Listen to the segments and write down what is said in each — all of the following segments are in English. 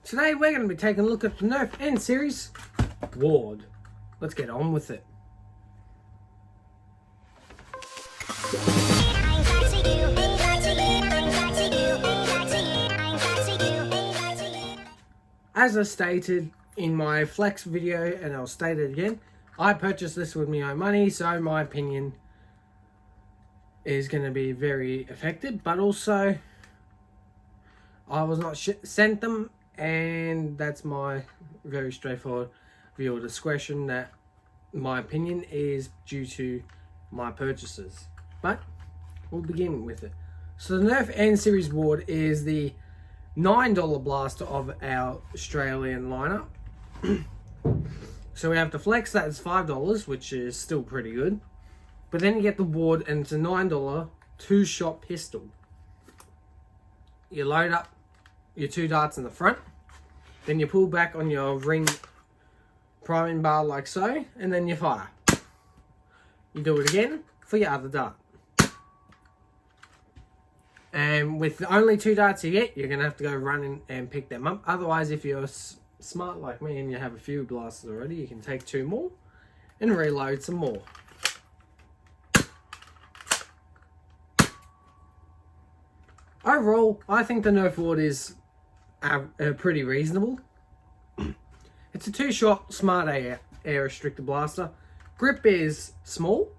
Today we're going to be taking a look at the Nerf N Series board. Let's get on with it. As I stated in my flex video, and I'll state it again, I purchased this with my own money, so my opinion is going to be very affected, but also I was not sent them, and that's my very straightforward viewer discretion that my opinion is due to my purchases. But we'll begin with it. So the Nerf N Series board is the $9 blaster of our Australian lineup. So we have the flex, that's $5, which is still pretty good. But then you get the board, and it's a $9 two-shot pistol. You load up your two darts in the front, then you pull back on your ring priming bar like so, and then you fire. You do it again for your other dart. And with the only two darts you get, you're going to have to go running and pick them up. Otherwise, if you're smart like me and you have a few blasters already, you can take two more and reload some more. Overall, I think the Nerf board is pretty reasonable. It's a two-shot smart air restrictor blaster. Grip is small,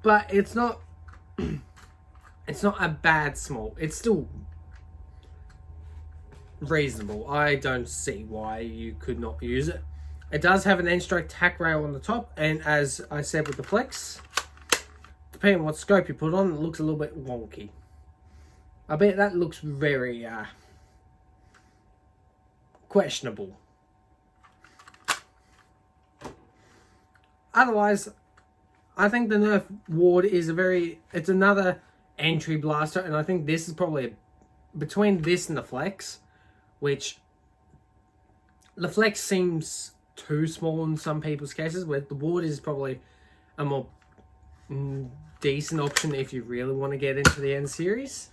but it's not it's not a bad small. It's still reasonable. I don't see why you could not use it. It does have an N-stroke tack rail on the top, and as I said with the flex, depending on what scope you put on, it looks a little bit wonky. I bet that looks very questionable. Otherwise, I think the Nerf board is it's another entry blaster, and I think this is probably between this and the flex, which the flex seems too small in some people's cases, where the board is probably a more decent option if you really want to get into the N series.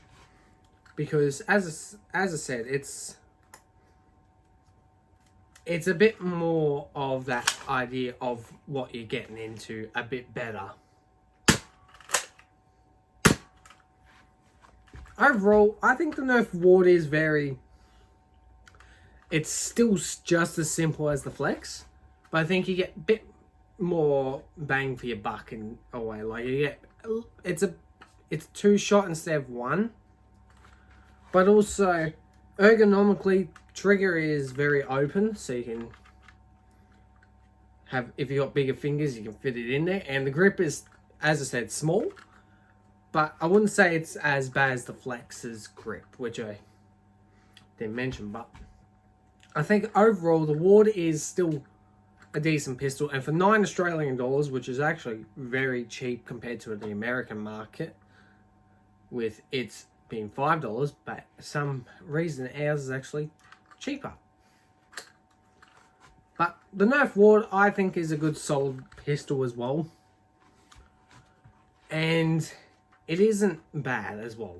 Because as I said, it's a bit more of that idea of what you're getting into a bit better. Overall, I think the Nerf board is it's still just as simple as the flex, but I think you get a bit more bang for your buck in a way. Like it's two-shot instead of one. But also, ergonomically, trigger is very open, so you can have, if you got bigger fingers, you can fit it in there. And the grip is, as I said, small, but I wouldn't say it's as bad as the Flex's grip, which I didn't mention. But I think overall, the board is still a decent pistol, and for $9 Australian, which is actually very cheap compared to the American market, with its being $5, but for some reason ours is actually cheaper. But the Nerf board, I think, is a good solid pistol as well, and it isn't bad as well.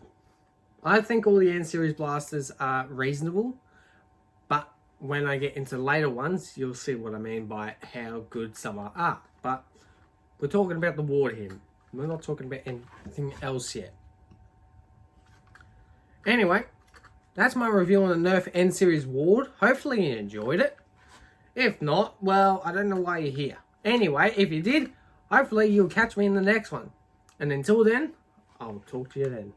I think all the N series blasters are reasonable, but when I get into later ones, you'll see what I mean by how good some are. But we're talking about the board here. We're not talking about anything else yet. Anyway, that's my review on the Nerf N Series board. Hopefully you enjoyed it. If not, well, I don't know why you're here. Anyway, if you did, hopefully you'll catch me in the next one. And until then, I'll talk to you then.